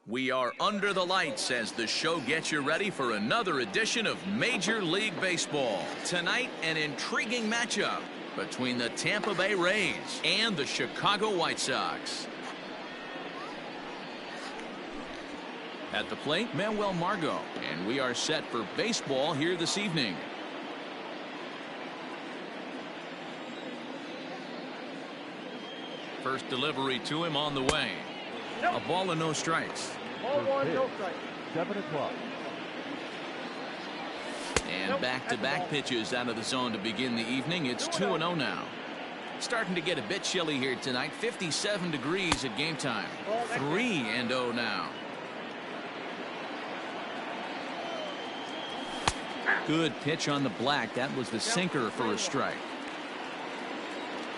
We are under the lights as the show gets you ready for another edition of Major League Baseball. Tonight, an intriguing matchup between the Tampa Bay Rays and the Chicago White Sox. At the plate, Manuel Margot, and we are set for baseball here this evening. First delivery to him on the way. A ball and no strikes. Ball one, no strikes. 7 o'clock. And back-to-back pitches out of the zone to begin the evening. It's 2-0 now. Starting to get a bit chilly here tonight. 57 degrees at game time. 3-0 now. Good pitch on the black. That was the sinker for a strike.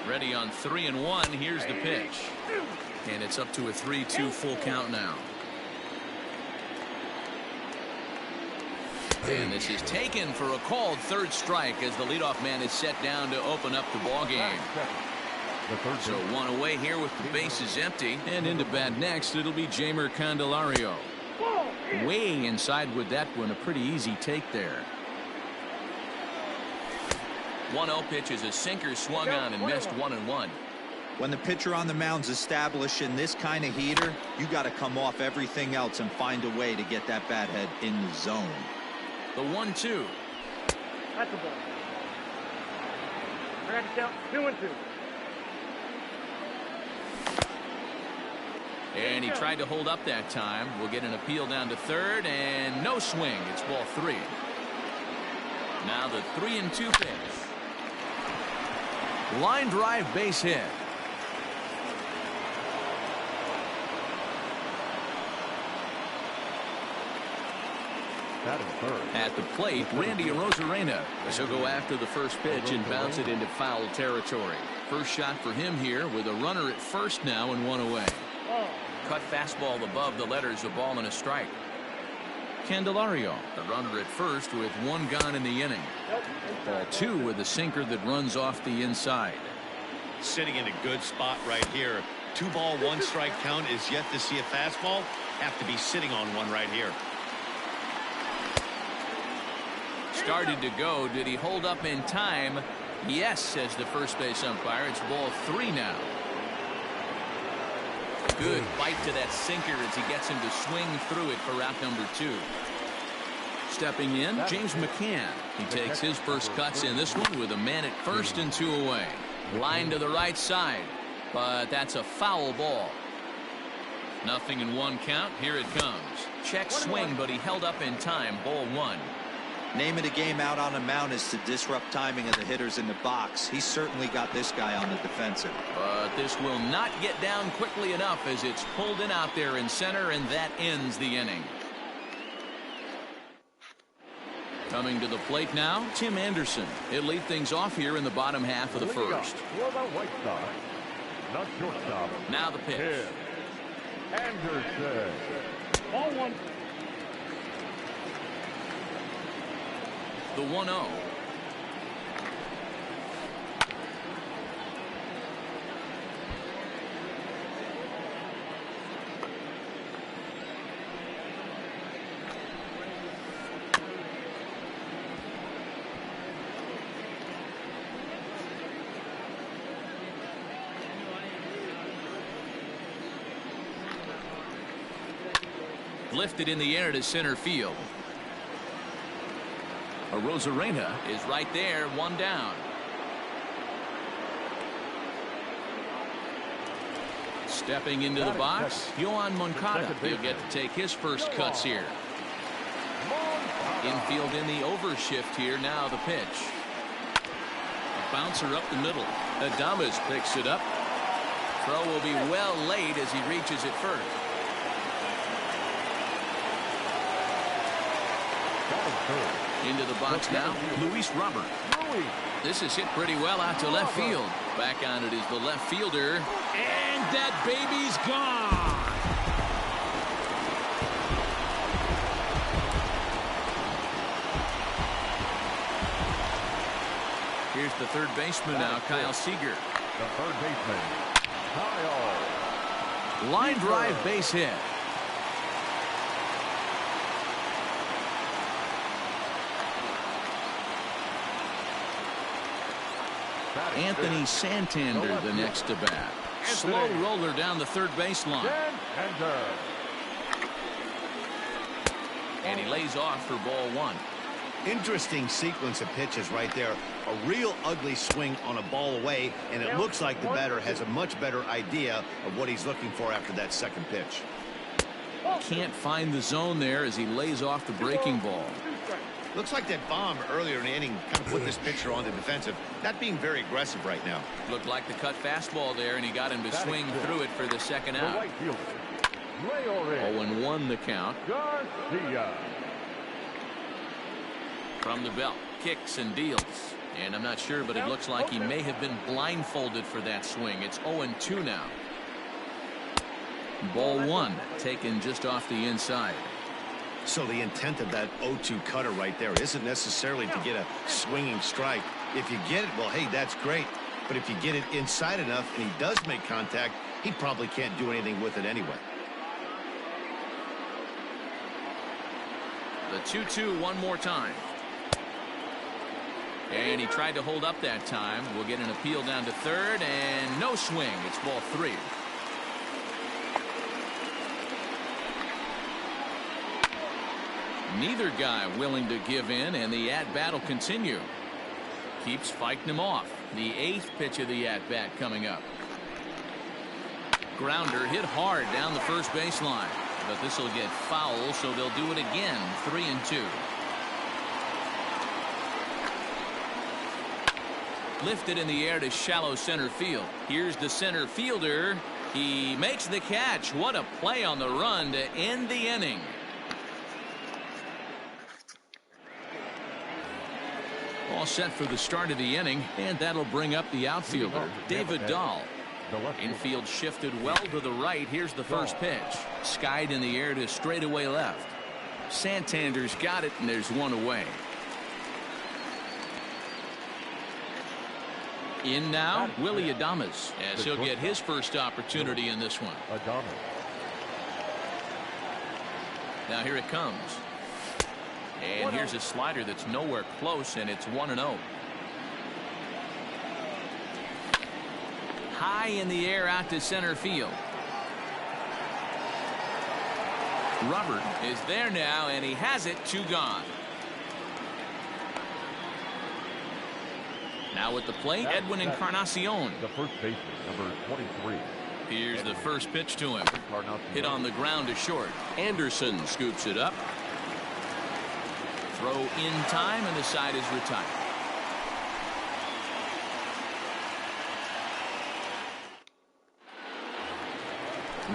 Ready on 3-1. Here's the pitch. And it's up to a 3-2 full count now. And this is taken for a called third strike as the leadoff man is set down to open up the ball game. So one away here with the bases empty. And into bat next, it'll be Jeimer Candelario. Way inside with that one. A pretty easy take there. 1-0 pitch is a sinker swung on and missed 1-1. When the pitcher on the mound's established in this kind of heater, you got to come off everything else and find a way to get that bat head in the zone. The 1-2. That's the ball. I got to count 2-2. And he tried to hold up that time. We'll get an appeal down to third, and no swing. It's ball 3. Now the 3-2 pitch. Line drive base hit. At the plate, Randy Arozarena. He'll go after the first pitch and bounce it into foul territory. First shot for him here with a runner at first now and one away. Cut fastball above the letters, a ball and a strike. Candelario, the runner at first with one gone in the inning. Ball 2 with a sinker that runs off the inside. Sitting in a good spot right here. 2-ball, 1-strike count is yet to see a fastball. Have to be sitting on one right here. Started to go. Did he hold up in time? Yes, says the first base umpire. It's ball 3 now. Good bite to that sinker as he gets him to swing through it for out number 2. Stepping in, James McCann. He takes his first cuts in this one with a man at first and 2 away. Line to the right side, but that's a foul ball. 0-1 count. Here it comes. Check swing, but he held up in time. Ball 1. Name of the game out on the mound is to disrupt timing of the hitters in the box. He's certainly got this guy on the defensive. But this will not get down quickly enough as it's pulled in out there in center, and that ends the inning. Coming to the plate now, Tim Anderson. He'll lead things off here in the bottom half of the first. For the White Sox, the shortstop. Now the pitch. Tim Anderson. Ball 1. The 1-0. Lifted in the air to center field. Arozarena is right there, 1 down. Stepping into the box, Yoan Moncada. He'll get to take his first cuts here. Infield in the overshift here. Now the pitch. A bouncer up the middle. Adames picks it up. Throw will be well laid as he reaches it first. Into the box now, Luis Robert. This is hit pretty well out to left field. Back on it is the left fielder. And that baby's gone. Here's the third baseman now, Kyle Seager. The third baseman, Kyle. Line drive base hit. Anthony Santander the next to bat. Slow roller down the third baseline. Santander. And he lays off for ball one. Interesting sequence of pitches right there. A real ugly swing on a ball away, and it looks like the batter has a much better idea of what he's looking for after that second pitch. Can't find the zone there as he lays off the breaking ball. Looks like that bomb earlier in the inning kind of put this pitcher on the defensive, not being very aggressive right now. Looked like the cut fastball there, and he got him to swing through it for the second The out. right fielder, Leore 0-1 the count. Garcia. From the belt, kicks and deals. And I'm not sure, but it looks like he may have been blindfolded for that swing. It's 0-2 now. Ball one, taken just off the inside. So the intent of that 0-2 cutter right there isn't necessarily to get a swinging strike. If you get it, well, hey, that's great. But if you get it inside enough and he does make contact, he probably can't do anything with it anyway. The 2-2 one more time. And he tried to hold up that time. We'll get an appeal down to third, and no swing. It's ball three. Neither guy willing to give in, and the at-bat will continue. Keeps fighting him off. The eighth pitch of the at-bat coming up. Grounder hit hard down the first baseline, but this will get foul, so they'll do it again. 3-2. Lifted in the air to shallow center field. Here's the center fielder. He makes the catch. What a play on the run to end the inning. All set for the start of the inning, and that'll bring up the outfielder, David Dahl. Infield shifted well to the right. Here's the first pitch. Skied in the air to straightaway left. Santander's got it, and there's one away. In now, Willy Adames, as he'll get his first opportunity in this one. Now here it comes. And here's a slider that's nowhere close, and it's 1-0. High in the air out to center field. Robert is there now, and he has it. 2 gone. Now at the plate, Edwin Encarnacion. The first baseman, number 23. Here's the first pitch to him. Hit on the ground to short. Anderson scoops it up. Throw in time, and the side is retired.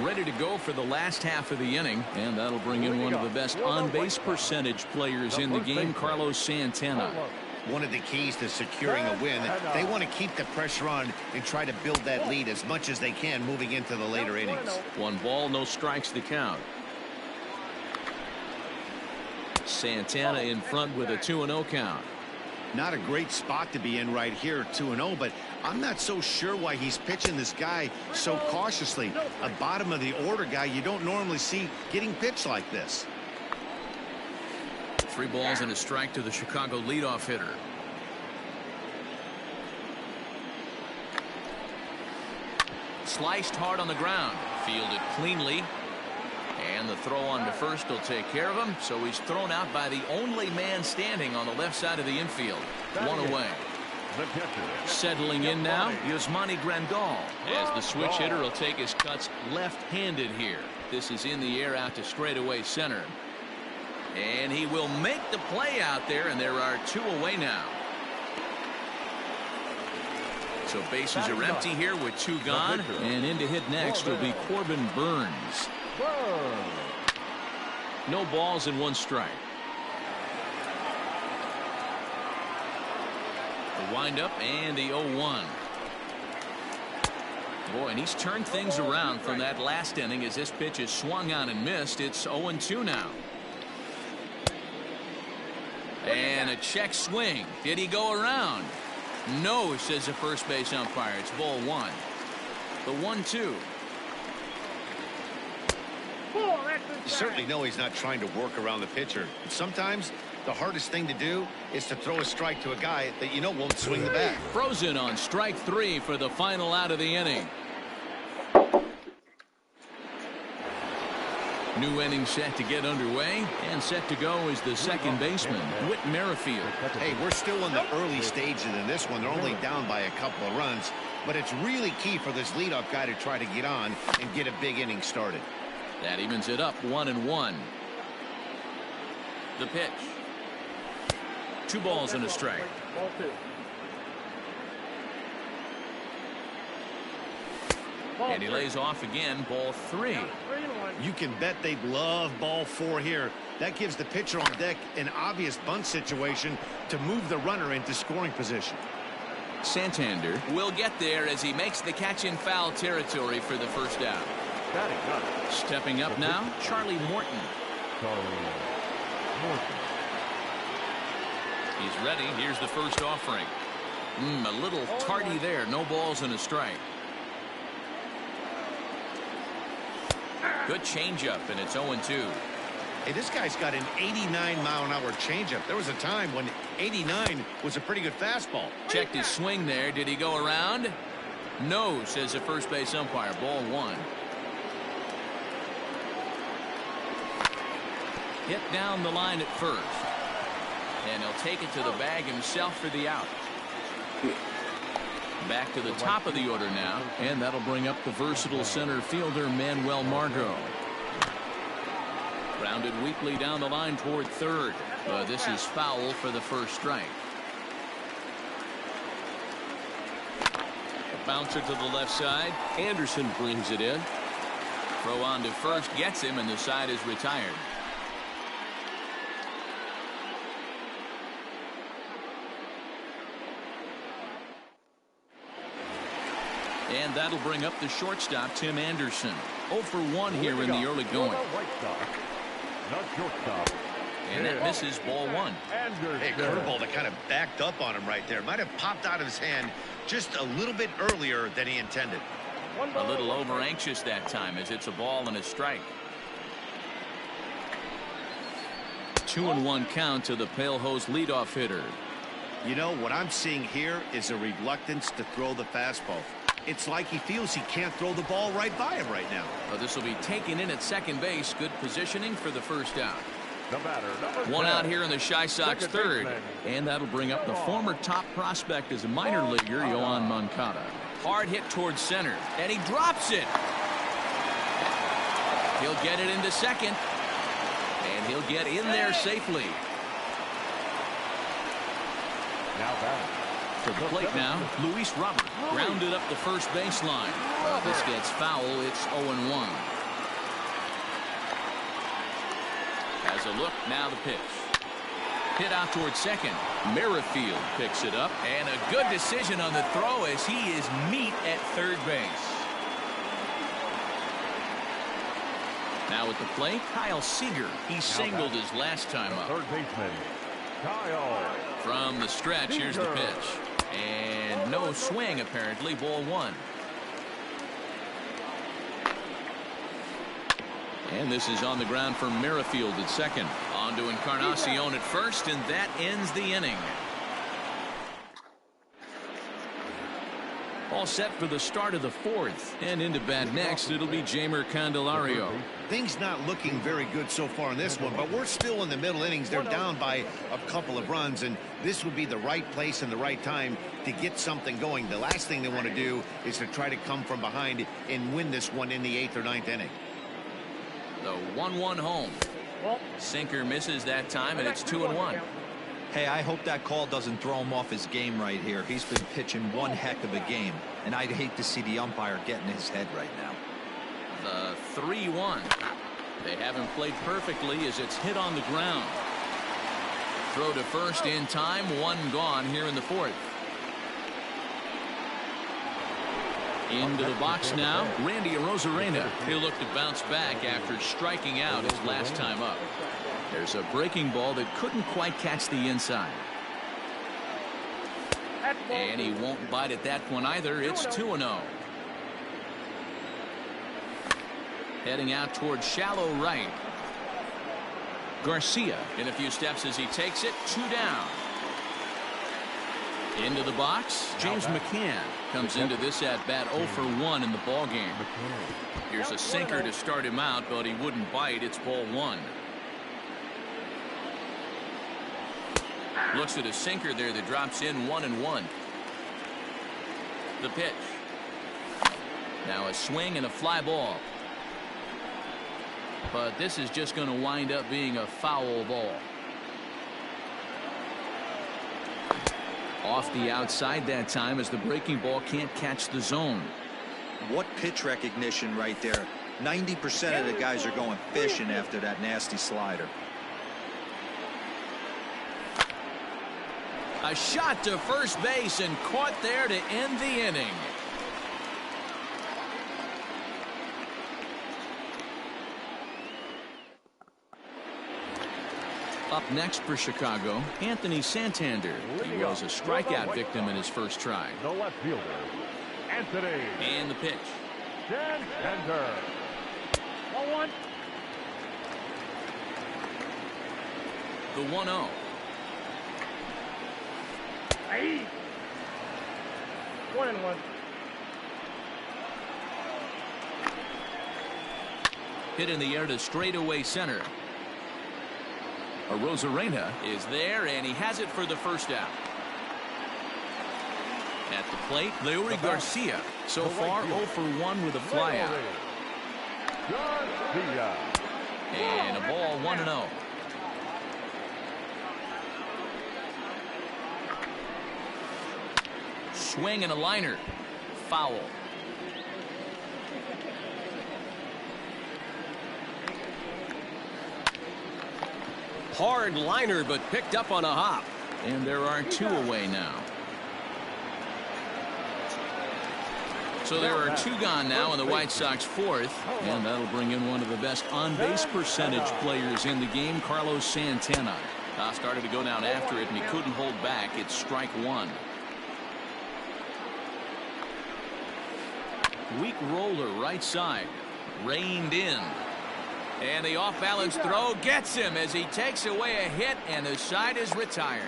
Ready to go for the last half of the inning, and that'll bring in one of the best on-base percentage players in the game, Carlos Santana. One of the keys to securing a win, they want to keep the pressure on and try to build that lead as much as they can moving into the later innings. 1 ball, no strikes the count. Santana in front with a 2-0 count. Not a great spot to be in right here, 2-0, but I'm not so sure why he's pitching this guy so cautiously. A bottom of the order guy you don't normally see getting pitched like this. 3 balls and a strike to the Chicago leadoff hitter. Sliced hard on the ground. Fielded cleanly. And the throw on to first will take care of him. So he's thrown out by the only man standing on the left side of the infield. 1 away. Settling in now, Yasmani Grandal, as the switch hitter will take his cuts left-handed here. This is in the air out to straightaway center. And he will make the play out there, and there are 2 away now. So bases are empty here with 2 gone, and in to hit next will be Corbin Burns. No balls and 1 strike. The windup and the 0-1. Boy, and he's turned things around from that last inning as this pitch is swung on and missed. It's 0-2 now. And a check swing. Did he go around? No, says the first base umpire. It's ball 1. The 1-2. You certainly know he's not trying to work around the pitcher. Sometimes the hardest thing to do is to throw a strike to a guy that you know won't swing the bat. Frozen on strike 3 for the final out of the inning. New inning set to get underway, and set to go is the second baseman, Whit Merrifield. Hey, we're still in the early stages in this one. They're only down by a couple of runs, but it's really key for this leadoff guy to try to get on and get a big inning started. That evens it up 1-1. The pitch. 2 balls and a strike. Ball 2. And he lays off again, ball 3. 3-1. You can bet they love ball 4 here. That gives the pitcher on deck an obvious bunt situation to move the runner into scoring position. Santander will get there as he makes the catch in foul territory for the first out. Stepping up now, Charlie Morton. He's ready. Here's the first offering. A little tardy there. No balls and a strike. Good changeup, and it's 0-2. Hey, this guy's got an 89-mile-an-hour changeup. There was a time when 89 was a pretty good fastball. Checked his swing there. Did he go around? No, says the first base umpire. Ball 1. Hit down the line at first. And he'll take it to the bag himself for the out. Back to the top of the order now, and that'll bring up the versatile center fielder Manuel Margot. Grounded weakly down the line toward third. This is foul for the first strike. A bouncer to the left side. Anderson brings it in. Throw on to first, gets him, and the side is retired. And that'll bring up the shortstop, Tim Anderson. 0 for 1 here in the early going. And that misses, ball 1. Hey, curveball that kind of backed up on him right there. Might have popped out of his hand just a little bit earlier than he intended. A little over anxious that time as it's a ball and a strike. 2-1 count to the Pale Hose leadoff hitter. You know, what I'm seeing here is a reluctance to throw the fastball. It's like he feels he can't throw the ball right by him right now. This will be taken in at second base. Good positioning for the first out. The batter, one out here in the Chi Sox third. And that'll bring up the former top prospect as a minor leaguer, Yoan Moncada. Hard hit towards center. And he drops it. He'll get it into second. And he'll get in there safely. Now batting. To the plate now, Luis Robert grounded up the first baseline. This gets foul. It's 0-1. Has a look. Now the pitch. Hit out towards second. Merrifield picks it up. And a good decision on the throw as he is meat at third base. Now at the plate, Kyle Seager. He singled his last time up. Third baseman, Kyle. From the stretch, here's the pitch. And no swing, apparently. Ball 1. And this is on the ground for Merrifield at second. On to Encarnacion at first, and that ends the inning. All set for the start of the fourth. And into bat next, it'll be Jeimer Candelario. Things not looking very good so far in this one, but we're still in the middle innings. They're down by a couple of runs, and this would be the right place and the right time to get something going. The last thing they want to do is to try to come from behind and win this one in the 8th or 9th inning. The 1-1 home. Sinker misses that time, and it's 2-1. Hey, I hope that call doesn't throw him off his game right here. He's been pitching one heck of a game, and I'd hate to see the umpire get in his head right now. The 3-1. They haven't played perfectly as it's hit on the ground. Throw to first in time. One gone here in the fourth. Into the box now, Randy Arozarena. He'll look to bounce back after striking out his last time up. There's a breaking ball that couldn't quite catch the inside. And he won't bite at that one either. It's 2-0. Heading out towards shallow right. Garcia in a few steps as he takes it. 2 down. Into the box. James McCann comes into this at bat 0 for 1 in the ball game. Here's a sinker to start him out, but he wouldn't bite. It's ball 1. Looks at a sinker there that drops in 1-1. The pitch. Now a swing and a fly ball. But this is just going to wind up being a foul ball. Off the outside that time as the breaking ball can't catch the zone. What pitch recognition right there. 90% of the guys are going fishing after that nasty slider. A shot to first base and caught there to end the inning. Up next for Chicago, Anthony Santander. He was a strikeout victim in his first try. The left fielder, Anthony. And the pitch. Santander. Ball 1. The 1-0. Aye. 1-1. Hit in the air to straightaway center. Arozarena is there, and he has it for the first out. At the plate, Leury Garcia. So far, 0 for 1 with a flyout. Garcia. And a ball 1-0. Swing and a liner. Foul. Hard liner, but picked up on a hop. And there are 2 away now. So there are 2 gone now in the White Sox 4th. And that'll bring in one of the best on-base percentage players in the game, Carlos Santana. Started to go down after it, and he couldn't hold back. It's strike 1. Weak roller right side. Reined in. And the off-balance throw gets him as he takes away a hit, and the side is retired.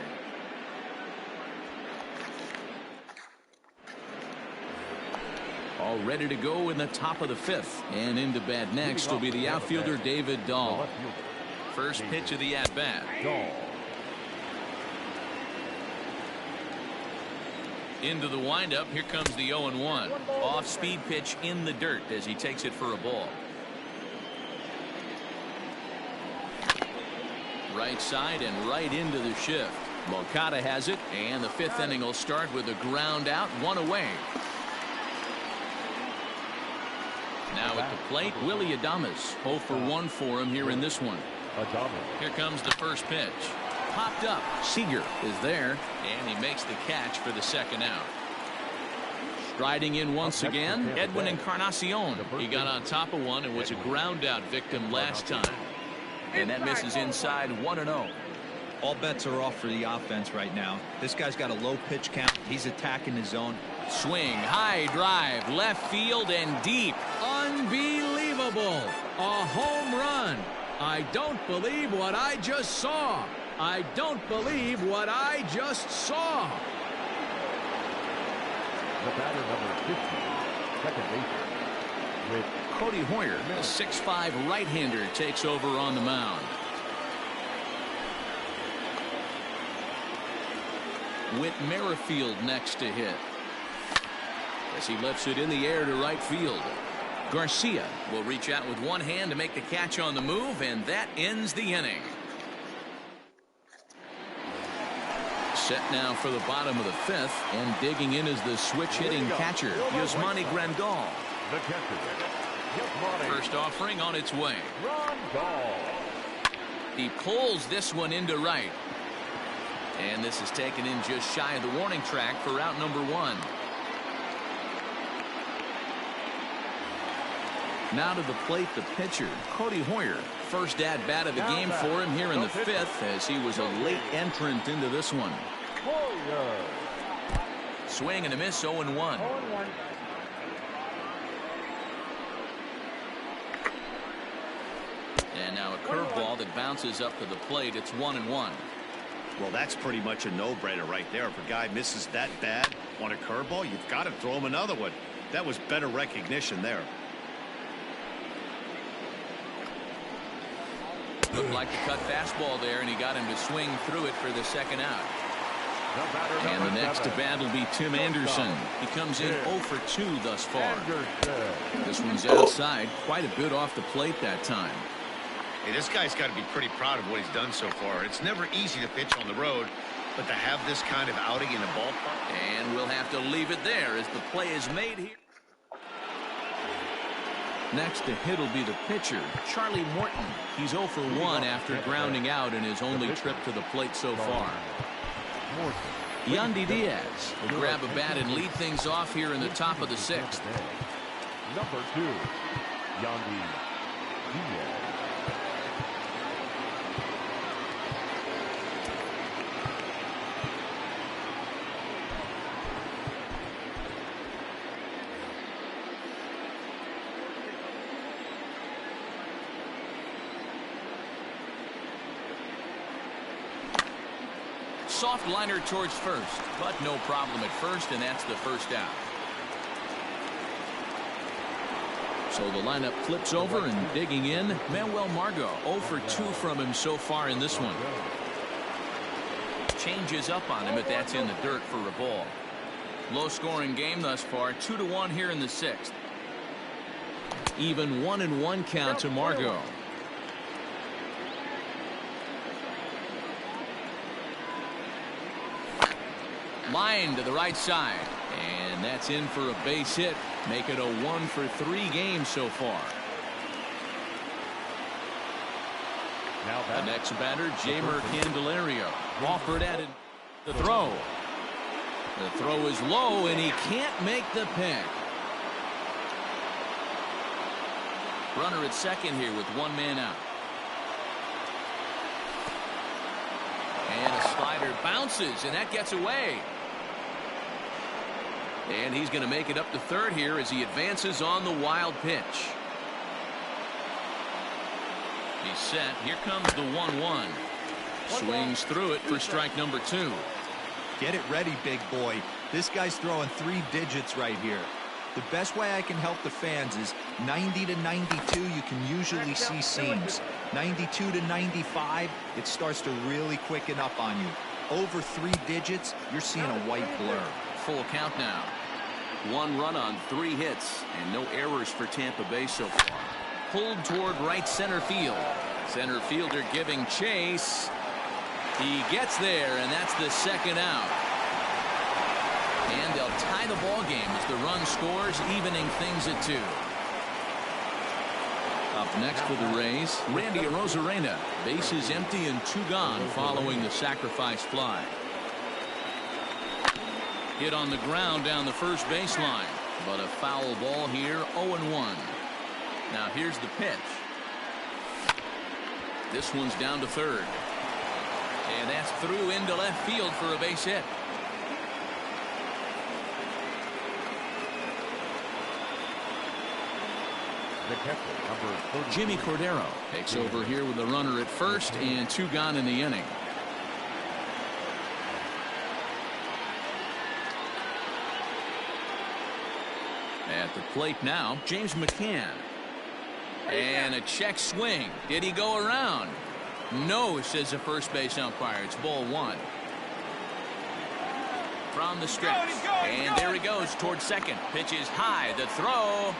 All ready to go in the top of the 5th. And into bat next will be the outfielder David Dahl. First pitch of the at-bat. Into the windup. Here comes the 0-1. Off-speed pitch in the dirt as he takes it for a ball. Right side and right into the shift. Moncada has it, and the 5th inning will start with a ground out, 1 away. Now at the plate, Willy Adames. 0 for 1 for him here in this one. Here comes the first pitch. Popped up. Seager is there, and he makes the catch for the second out. Striding in once again, Edwin Encarnacion. He got on top of one and was a ground out victim last time. And that misses inside 1-0. All bets are off for the offense right now. This guy's got a low pitch count. He's attacking his zone. Swing, high drive, left field and deep. Unbelievable. A home run. I don't believe what I just saw. I don't believe what I just saw. The batter number 50, second baseman, with Cody Hoyer, the 6'5" right-hander, takes over on the mound. Whit Merrifield next to hit as he lifts it in the air to right field. Garcia will reach out with one hand to make the catch on the move, and that ends the inning. Set now for the bottom of the 5th, and digging in is the switch-hitting catcher, Yasmani Grandal. the catcher. First offering on its way. Grandal. He pulls this one into right. And this is taken in just shy of the warning track for out number 1. Now to the plate, the pitcher, Cody Hoyer. First at bat of the game for him here in the 5th, as he was a late entrant into this one. Hoyer. Swing and a miss, 0-1. 0-1. And now a curveball that bounces up to the plate. It's 1-1. Well, that's pretty much a no-brainer right there. If a guy misses that bad on a curveball, you've got to throw him another one. That was better recognition there. Looked like the cut fastball there, and he got him to swing through it for the second out. And the next to bat will be Tim Anderson. He comes in 0 for 2 thus far. This one's outside, quite a bit off the plate that time. Hey, this guy's got to be pretty proud of what he's done so far. It's never easy to pitch on the road, but to have this kind of outing in a ballpark. And we'll have to leave it there as the play is made here. Next to hit will be the pitcher, Charlie Morton. He's 0 for 1 after grounding out in his only trip to the plate so far. Yandy Diaz will grab a bat and lead things off here in the top of the 6th. Number 2, Yandy Diaz. Soft liner towards first, but no problem at first, and that's the first out. So the lineup flips over, and digging in, Manuel Margot. 0 for 2 from him so far in this one. Changes up on him, but that's in the dirt for a ball. Low scoring game thus far, 2-1 here in the 6th. Even 1-1 count to Margot. Line to the right side, and that's in for a base hit. Make it a 1 for 3 game so far. Now the next batter, Jeimer Candelario. Wofford added the throw. The throw is low, and he can't make the pick. Runner at second here with 1 man out. And a slider bounces, and that gets away. And he's going to make it up to third here as he advances on the wild pitch. He's set. Here comes the 1-1. Swings through it for strike number 2. Get it ready, big boy. This guy's throwing 3 digits right here. The best way I can help the fans is 90 to 92, you can usually see seams. 92 to 95, it starts to really quicken up on you. Over 3 digits, you're seeing a white blur. Full count now. 1 run on 3 hits, and no errors for Tampa Bay so far. Pulled toward right center field. Center fielder giving chase. He gets there, and that's the second out. And they'll tie the ball game as the run scores, evening things at 2. Up next for the Rays, Randy Arozarena. Bases empty and 2 gone following the sacrifice fly. Hit on the ground down the first baseline, but a foul ball here, 0-1. Now here's the pitch. This one's down to third. And that's through into left field for a base hit. Jimmy Cordero takes over here with a runner at first and 2 gone in the inning. At the plate now, James McCann. And a check swing. Did he go around? No, says the first base umpire. It's ball 1. From the stretch. And there he goes towards second. Pitch is high. The throw.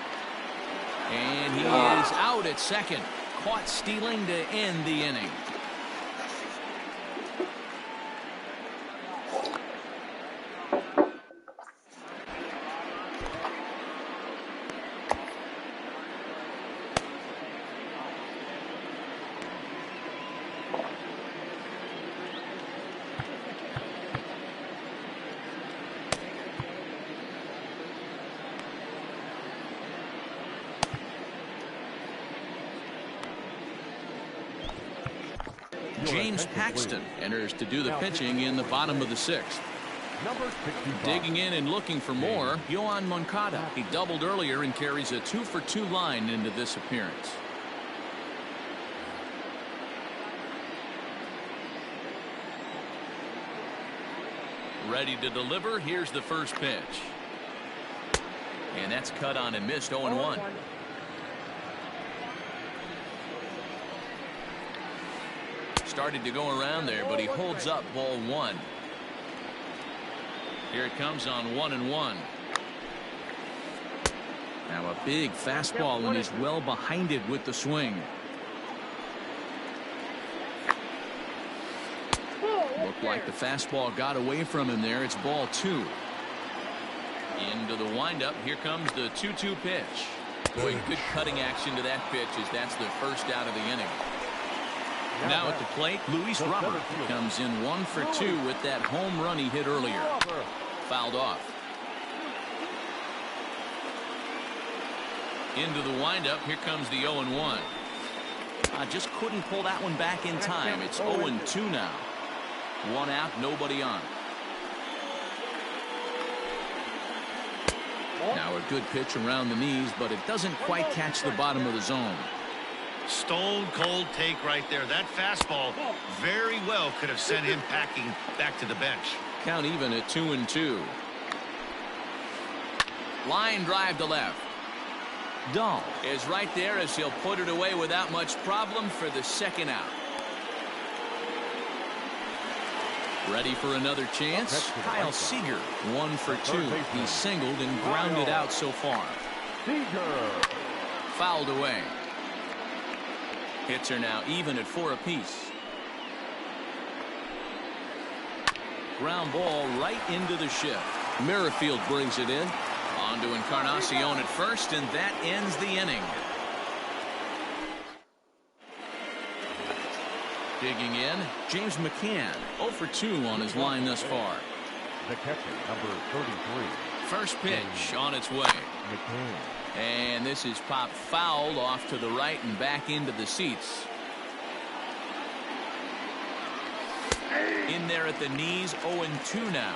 And he is out at second. Caught stealing to end the inning. James Paxton enters to do the pitching in the bottom of the 6th. Digging in and looking for more, Yoan Moncada. He doubled earlier and carries a 2 for 2 line into this appearance. Ready to deliver. Here's the first pitch. And that's cut on and missed. 0-1. Started to go around there, but he holds up. Ball 1. Here it comes on 1-1. Now a big fastball, and he's well behind it with the swing. Looked like the fastball got away from him there. It's ball 2. Into the windup. Here comes the 2-2 pitch. Boy, good cutting action to that pitch as that's the first out of the inning. Now at the plate, Luis Robert comes in 1 for 2 with that home run he hit earlier. Fouled off. Into the windup. Here comes the 0-1. Just couldn't pull that one back in time. It's 0-2 now. 1 out, nobody on. Now a good pitch around the knees, but it doesn't quite catch the bottom of the zone. Stone cold take right there. That fastball very well could have sent him packing back to the bench. Count even at 2-2. Line drive to left. Dahl is right there as he'll put it away without much problem for the second out. Ready for another chance. Kyle Seager 1 for 2. He's singled and grounded out so far. Fouled away. Hits are now even at 4 apiece. Ground ball right into the shift. Merrifield brings it in. On to Encarnacion at first, and that ends the inning. Digging in, James McCann 0 for 2 on his line thus far. The catcher, number 33. First pitch on its way. McCann. And this is popped foul off to the right and back into the seats. In there at the knees, 0-2 now.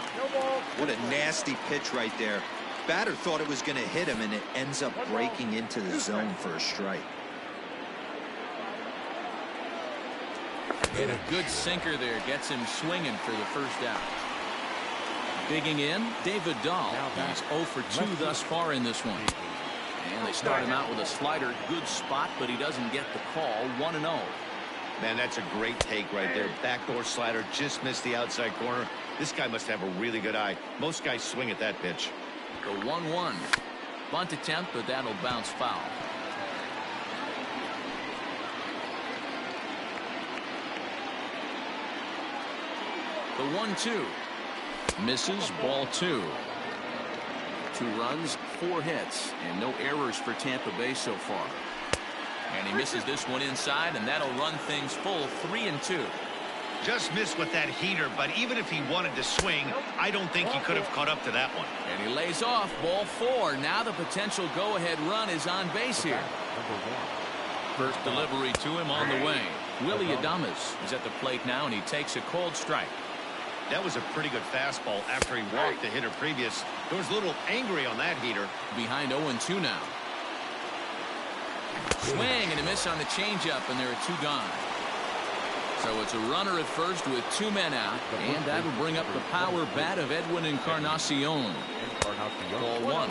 What a nasty pitch right there. Batter thought it was going to hit him, and it ends up breaking into the zone for a strike. And a good sinker there gets him swinging for the first out. Digging in, David Dahl. He's 0 for 2 thus far in this one. And they start him out with a slider. Good spot, but he doesn't get the call. 1-0. Man, that's a great take right there. Backdoor slider, just missed the outside corner. This guy must have a really good eye. Most guys swing at that pitch. The 1-1. Bunt attempt, but that'll bounce foul. The 1-2. Misses. Ball 2. 2 runs, 4 hits, and no errors for Tampa Bay so far. And he misses this one inside, and that'll run things full. 3-2. Just missed with that heater, but even if he wanted to swing, I don't think he could have caught up to that one. And he lays off. Ball 4. Now the potential go-ahead run is on base here. First delivery to him on the way. Willie Adames is at the plate now, and he takes a cold strike. That was a pretty good fastball after he walked the hitter previous. There was a little angry on that heater. Behind 0-2 now. Swing and a miss on the changeup, and there are 2 gone. So it's a runner at first with 2 men out, and that'll bring up the power bat of Edwin Encarnacion. Ball 1.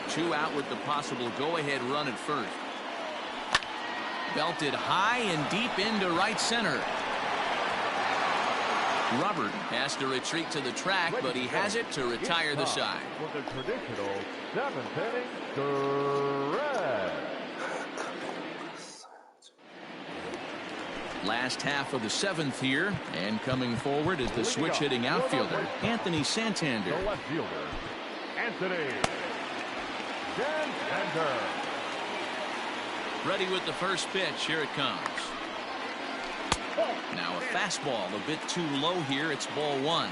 2 out with the possible go-ahead run at first. Belted high and deep into right center. Robert has to retreat to the track, but he has it to retire the side. For the traditional 7th inning, Perez. Last half of the 7th here, and coming forward is the switch-hitting outfielder, Anthony Santander. The left fielder, Anthony Santander. Ready with the first pitch. Here it comes. Now a fastball a bit too low here. It's ball 1.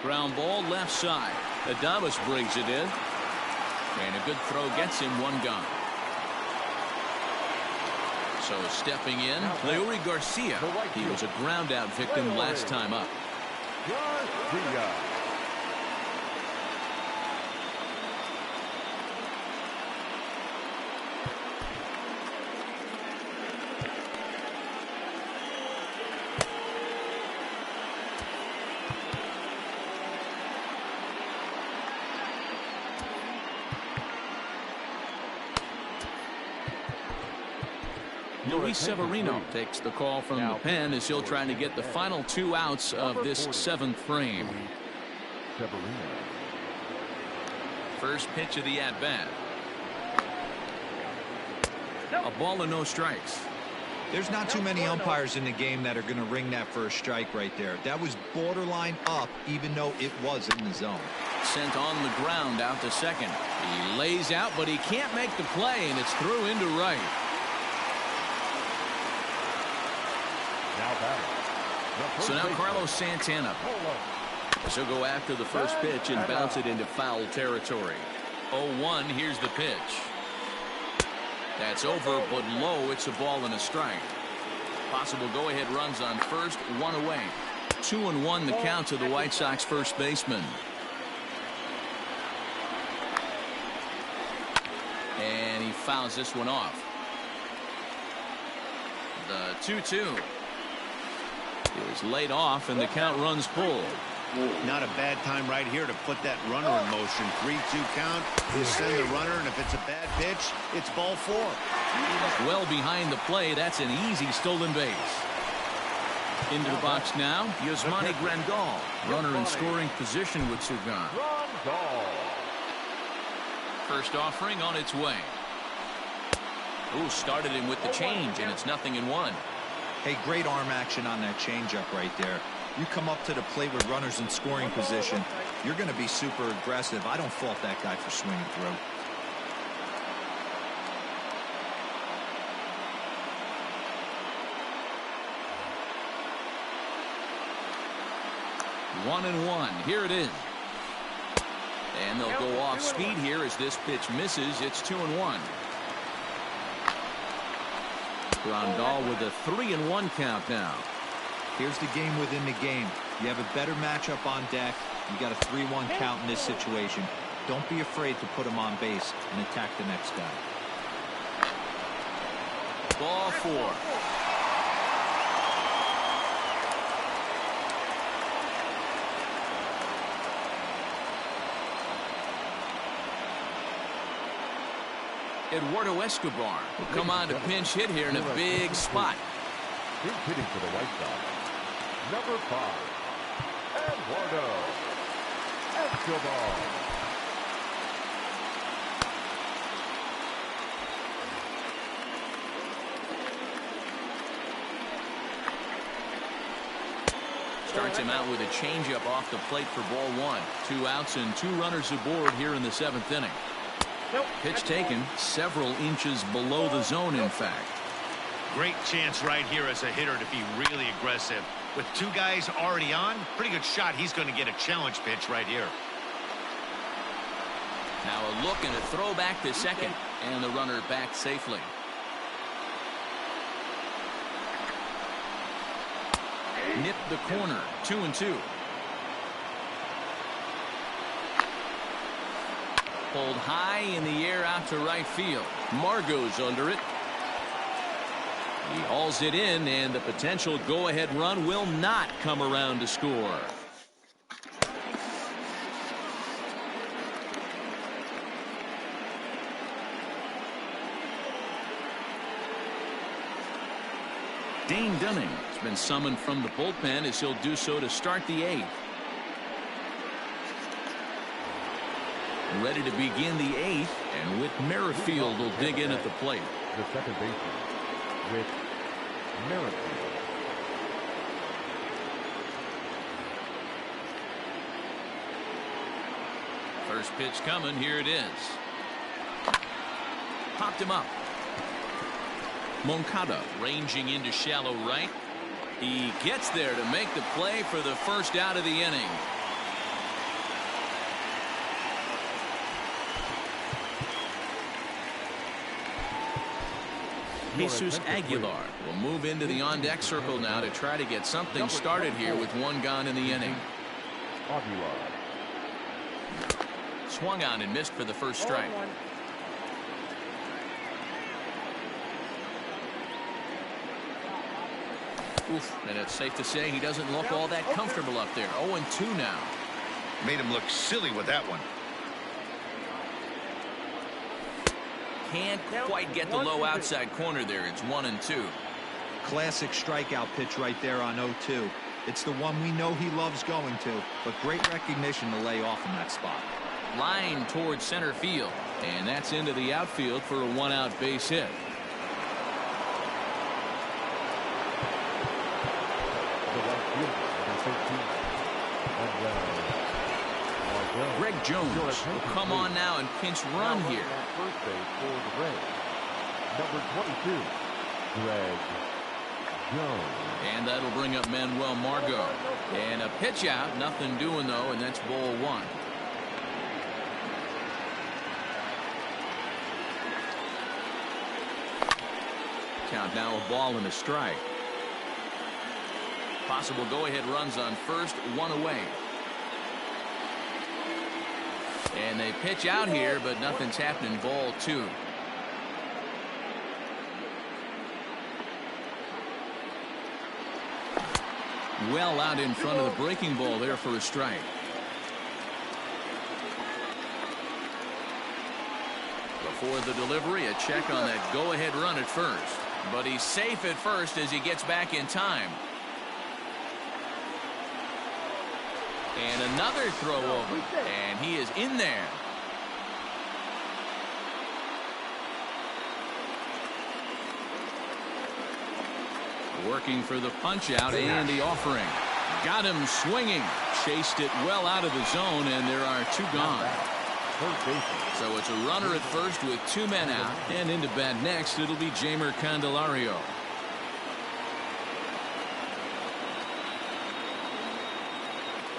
Ground ball left side. Adames brings it in. And a good throw gets him 1 gone. So stepping in, Leury Garcia. He was a ground out victim last time up. Garcia. Luis Severino takes the call from the pen as he'll try to get the final 2 outs of this 7th frame. First pitch of the at-bat. A ball and no strikes. There's not too many umpires in the game that are going to ring that for a strike right there. That was borderline up, even though it was in the zone. Sent on the ground out to second. He lays out, but he can't make the play, and it's through into right. So now Carlos Santana. She'll go after the first pitch and bounce it into foul territory. 0-1. Here's the pitch. That's over, but low. It's a ball and a strike. Possible go-ahead runs on first, 1 away. 2-1 the count to the White Sox first baseman. And he fouls this one off. The 2-2 is laid off, and the count runs full. Not a bad time right here to put that runner in motion. 3-2 count. You send the runner, and if it's a bad pitch, it's ball 4. Well behind the play. That's an easy stolen base. Into the box now, Yasmani Grandal. Runner in scoring position with Sugan. First offering on its way. Ooh, started him with the change, and it's 0-1. Hey, great arm action on that changeup right there. You come up to the plate with runners in scoring position, you're going to be super aggressive. I don't fault that guy for swinging through. One and one. Here it is. And they'll go off speed here as this pitch misses. It's 2-1. Grandal with a 3-1 count now. Here's the game within the game. You have a better matchup on deck. You got a 3-1 count in this situation. Don't be afraid to put him on base and attack the next guy. Ball 4. Eduardo Escobar will come on to pinch hit here in a big spot. Big hitting for the White Sox. Number 5, Eduardo Escobar. Starts him out with a changeup off the plate for ball 1. 2 outs and 2 runners aboard here in the 7th inning. Pitch taken several inches below the zone, in fact. Great chance right here as a hitter to be really aggressive. With 2 guys already on, pretty good shot. He's going to get a challenge pitch right here. Now a look and a throw back to second, and the runner back safely. Nipped the corner. 2-2. Pulled high in the air out to right field. Margot's under it. He hauls it in, and the potential go-ahead run will not come around to score. Dane Dunning has been summoned from the bullpen as he'll do so to start the 8th. Ready to begin the 8th, and Whit Merrifield will dig in at the plate. The second baseman, Whit Merrifield. First pitch coming. Here it is. Popped him up. Moncada ranging into shallow right. He gets there to make the play for the first out of the inning. Jesus Aguilar will move into the on-deck circle now to try to get something started here with 1 gone in the inning. Aguilar. Swung on and missed for the first strike. Oof, and it's safe to say he doesn't look all that comfortable up there. 0-2 now. Made him look silly with that one. can't quite get the low outside corner there. It's 1-2. Classic strikeout pitch right there on 0-2. It's the one we know he loves going to, but great recognition to lay off in that spot. Line towards center field, and that's into the outfield for a 1-out base hit. The right fielder, number 13. Greg Jones will come on now and pinch run here. First base for the Rays. Number 22, Greg Jones. And that'll bring up Manuel Margot. And a pitch out, nothing doing though, and that's ball 1. Count now a ball and a strike. Possible go-ahead runs on first, 1 away. And they pitch out here, but nothing's happening. Ball 2. Well out in front of the breaking ball there for a strike. Before the delivery, a check on that go-ahead run at first. But he's safe at first as he gets back in time. And another throw over. And he is in there. Working for the punch out and the offering. Got him swinging. Chased it well out of the zone, and there are 2 gone. So it's a runner at first with 2 men out, and into bat next it'll be Jeimer Candelario.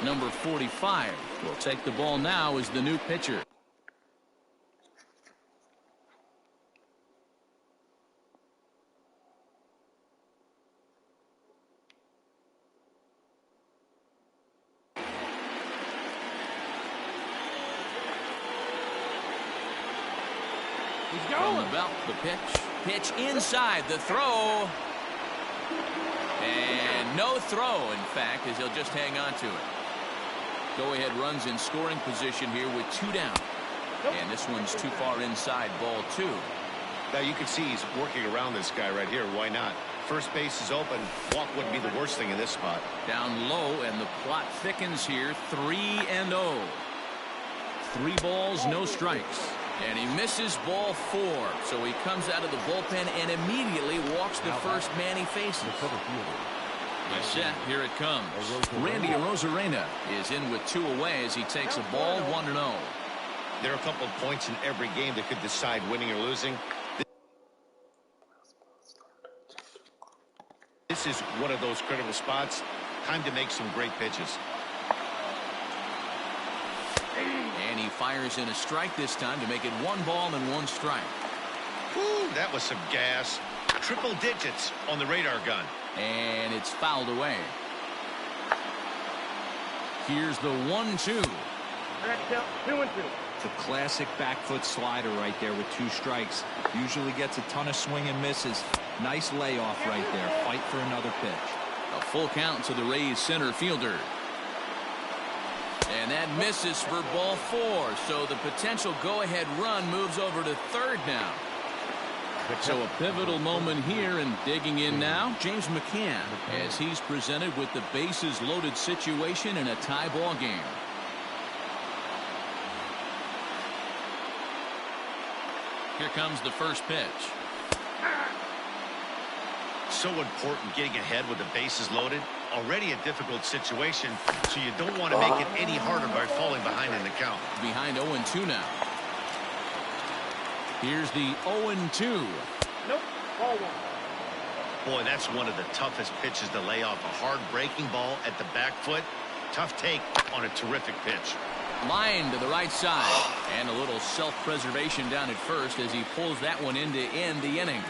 Number 45 will take the ball now as the new pitcher. From the belt, the pitch inside, the throw, and no throw, in fact, as he'll just hang on to it. Go-ahead runs in scoring position here with 2 down, and this one's too far inside, ball 2. Now you can see he's working around this guy right here. Why not? First base is open. Walk wouldn't be the worst thing in this spot. Down low, and the plot thickens here. 3-0. 3 balls, no strikes. And he misses ball 4. So he comes out of the bullpen and immediately walks the first man he faces. He's set. Here it comes. Randy Arozarena is in with 2 away as he takes a ball 1-0. There are a couple of points in every game that could decide winning or losing. This is one of those critical spots. Time to make some great pitches. And he fires in a strike this time to make it 1 ball and 1 strike. Whew, that was some gas. Triple digits on the radar gun. And it's fouled away. Here's the 1-2. 2-2. The classic back foot slider right there with 2 strikes. Usually gets a ton of swing and misses. Nice layoff right there. Fight for another pitch. A full count to the Rays center fielder. And that misses for ball 4. So the potential go-ahead run moves over to third now. So a pivotal moment here, and digging in now, James McCann, as he's presented with the bases loaded situation in a tie ball game. Here comes the first pitch. So important getting ahead with the bases loaded. Already a difficult situation, so you don't want to make it any harder by falling behind in the count. Behind 0-2 now. Here's the 0-2. Nope. Ball 1. Boy, that's one of the toughest pitches to lay off. A hard breaking ball at the back foot. Tough take on a terrific pitch. Line to the right side. And a little self-preservation down at first as he pulls that one in to end the inning.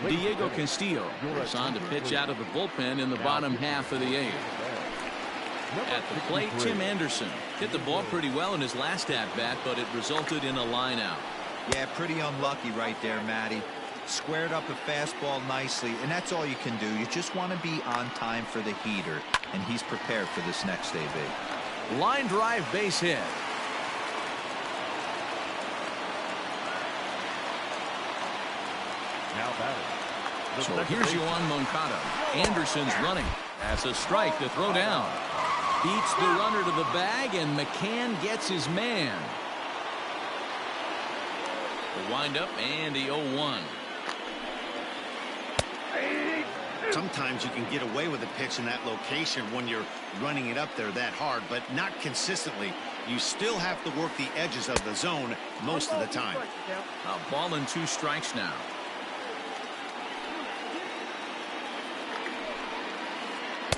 Diego Castillo is on to pitch out of the bullpen in the bottom half of the 8th. At the plate, Tim Anderson hit the ball pretty well in his last at-bat, but it resulted in a line out. Yeah, pretty unlucky right there, Matty. Squared up a fastball nicely, and that's all you can do. You just want to be on time for the heater, and he's prepared for this next AB. Line drive base hit. Now batting. So here's Yoan Moncada. Anderson's running. That's a strike to throw down. Beats the runner to the bag, and McCann gets his man. The windup and the 0-1. Sometimes you can get away with a pitch in that location when you're running it up there that hard, but not consistently. You still have to work the edges of the zone most of the time. A ball and 2 strikes now.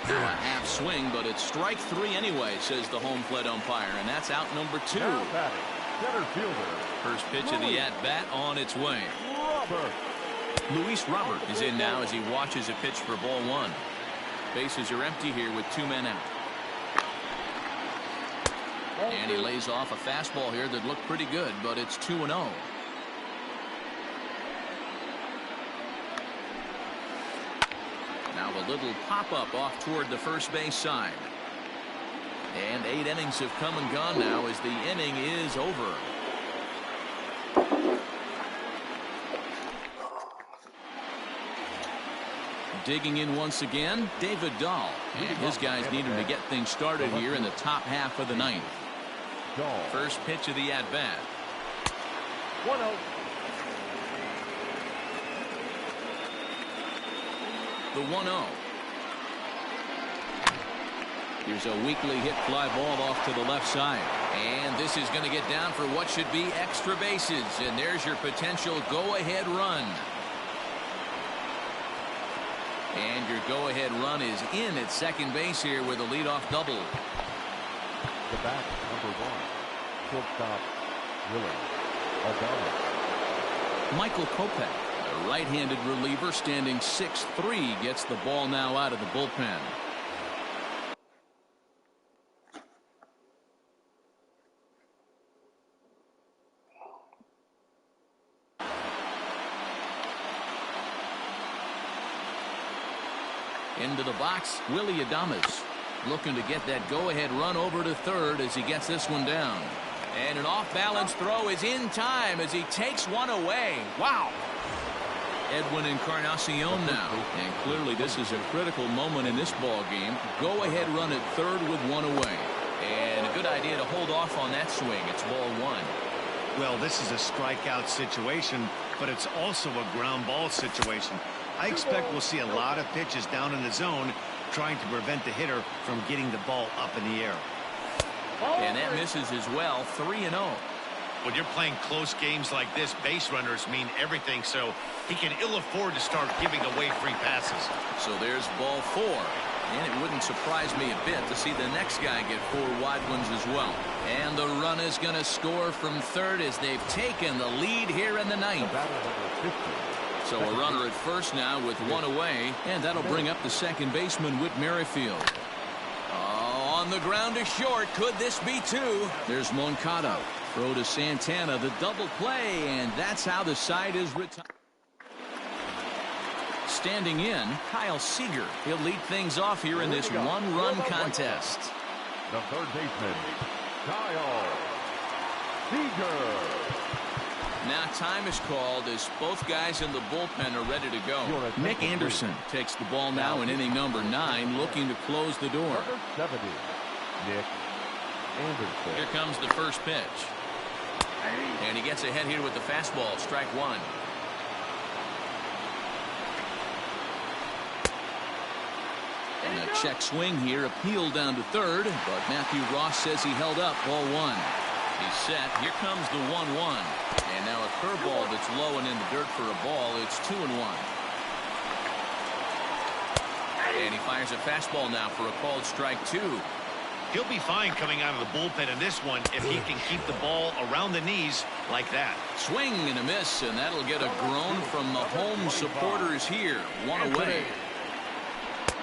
A half swing, but it's strike 3 anyway, says the home plate umpire, and that's out number 2. Now batting. Center fielder. First pitch of the at-bat on its way. Robert. Luis Robert is in now as he watches a pitch for ball 1. Bases are empty here with 2 men out. And he lays off a fastball here that looked pretty good, but it's 2-0. Now a little pop-up off toward the first base side. And 8 innings have come and gone now as the inning is over. Digging in once again, David Dahl. And his guys need him to get things started here in the top half of the 9th. First pitch of the at-bat. 1-0. The 1-0. Here's a weakly hit fly ball off to the left side. And this is going to get down for what should be extra bases. And there's your potential go-ahead run. And your go-ahead run is in at second base here with a leadoff double. The bat, number 1. Shortstop, Willie Adames. Michael Kopech, a right-handed reliever standing 6'3", gets the ball now out of the bullpen. Into the box, Willie Adames looking to get that go-ahead run over to third as he gets this one down. And an off-balance throw is in time as he takes one away. Wow. Edwin Encarnacion now. And clearly this is a critical moment in this ball game. Go-ahead run at third with one away. And a good idea to hold off on that swing. It's ball 1. Well, this is a strikeout situation, but it's also a ground ball situation. I expect we'll see a lot of pitches down in the zone trying to prevent the hitter from getting the ball up in the air. And that misses as well. 3-0. When you're playing close games like this, base runners mean everything, so he can ill afford to start giving away free passes. So there's ball 4. And it wouldn't surprise me a bit to see the next guy get 4 wide ones as well. And the run is going to score from third as they've taken the lead here in the 9th. So a runner at first now with 1 away, and that'll bring up the second baseman, Whit Merrifield. Oh, on the ground to short. Could this be 2? There's Moncada. Throw to Santana, the double play, and that's how the side is retired. Standing in, Kyle Seager. He'll lead things off here in this one-run contest. The third baseman, Kyle Seager. Now time is called as both guys in the bullpen are ready to go. Nick Anderson takes the ball now in inning number 9, looking to close the door. Number 70, Nick Anderson. Here comes the first pitch. And he gets ahead here with the fastball, strike 1. And a check swing here, appealed down to third, but Matthew Ross says he held up, ball 1. He's set. Here comes the 1-1. And now a curveball that's low and in the dirt for a ball. It's 2-1. And he fires a fastball now for a called strike 2. He'll be fine coming out of the bullpen in this one if he can keep the ball around the knees like that. Swing and a miss, and that'll get a groan from the home supporters here. 1 away.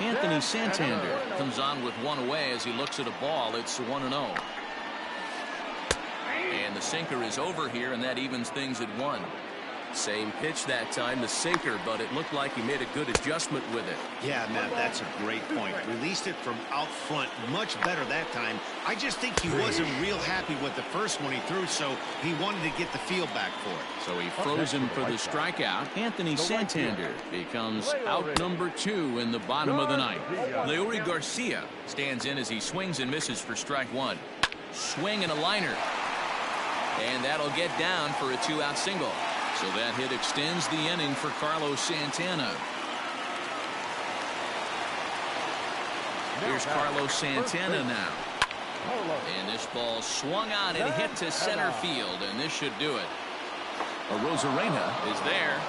Anthony Santander comes on with 1 away as he looks at a ball. It's 1-0. And the sinker is over here, and that evens things at 1. Same pitch that time, the sinker, but it looked like he made a good adjustment with it. Yeah, Matt, that's a great point. Released it from out front much better that time. I just think he wasn't real happy with the first one he threw, so he wanted to get the feel back for it. So he froze him for the strikeout. Anthony Santander becomes out number 2 in the bottom of the 9th. Leury Garcia stands in as he swings and misses for strike 1. Swing and a liner. And that'll get down for a 2-out single. So that hit extends the inning for Carlos Santana. Here's Carlos Santana now. And this ball swung on and hit to center field, and this should do it. Arozarena is there,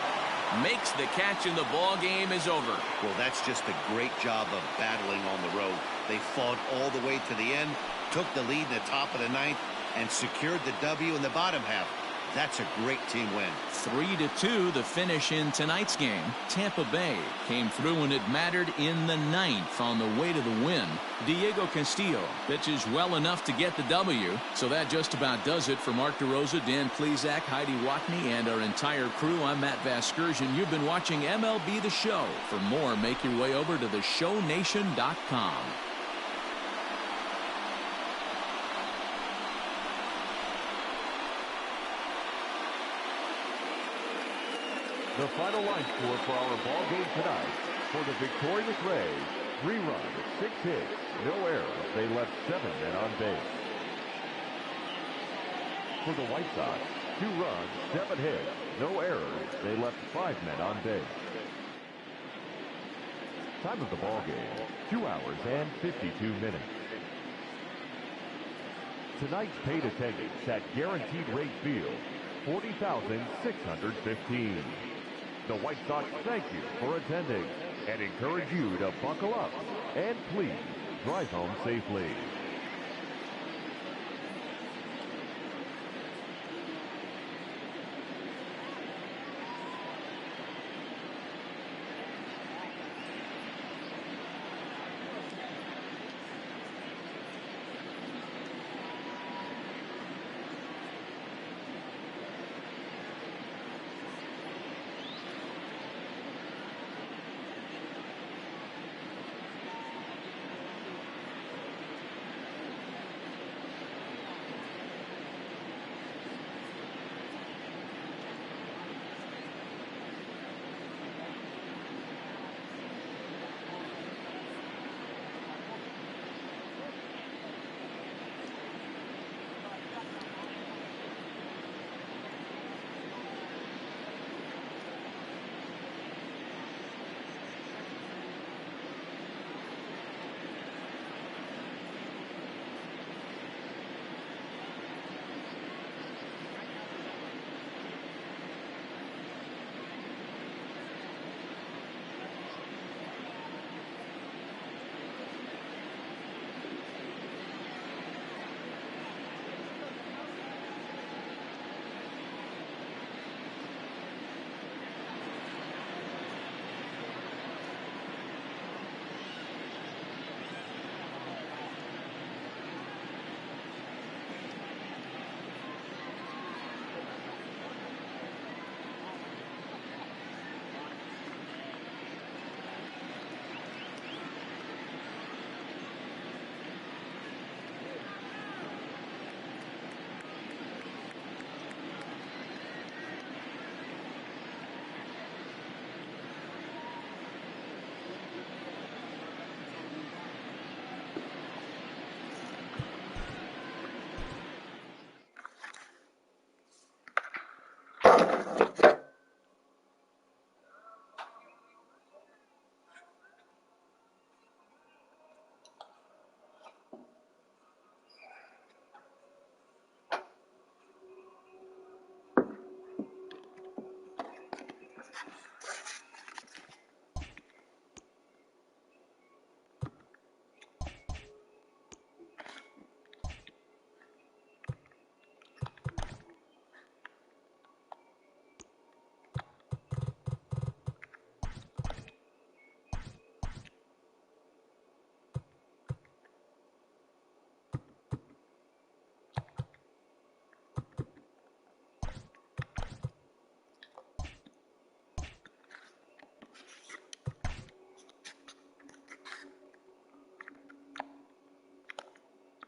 makes the catch, and the ball game is over. Well, that's just a great job of battling on the road. They fought all the way to the end, took the lead in the top of the 9th, and secured the W in the bottom half. That's a great team win. 3-2 the finish in tonight's game. Tampa Bay came through when it mattered in the 9th on the way to the win. Diego Castillo pitches well enough to get the W. So that just about does it for Mark DeRosa, Dan Plesac, Heidi Watney, and our entire crew. I'm Matt Vasgersian. You've been watching MLB The Show. For more, make your way over to theshownation.com. The final line score for our ball game tonight. For the victorious Rays, 3 runs, 6 hits, no errors. They left 7 men on base. For the White Sox, 2 runs, 7 hits, no errors. They left 5 men on base. Time of the ball game, 2 hours and 52 minutes. Tonight's paid attendance at Guaranteed Rate Field, 40,615. The White Sox thank you for attending and encourage you to buckle up and please drive home safely.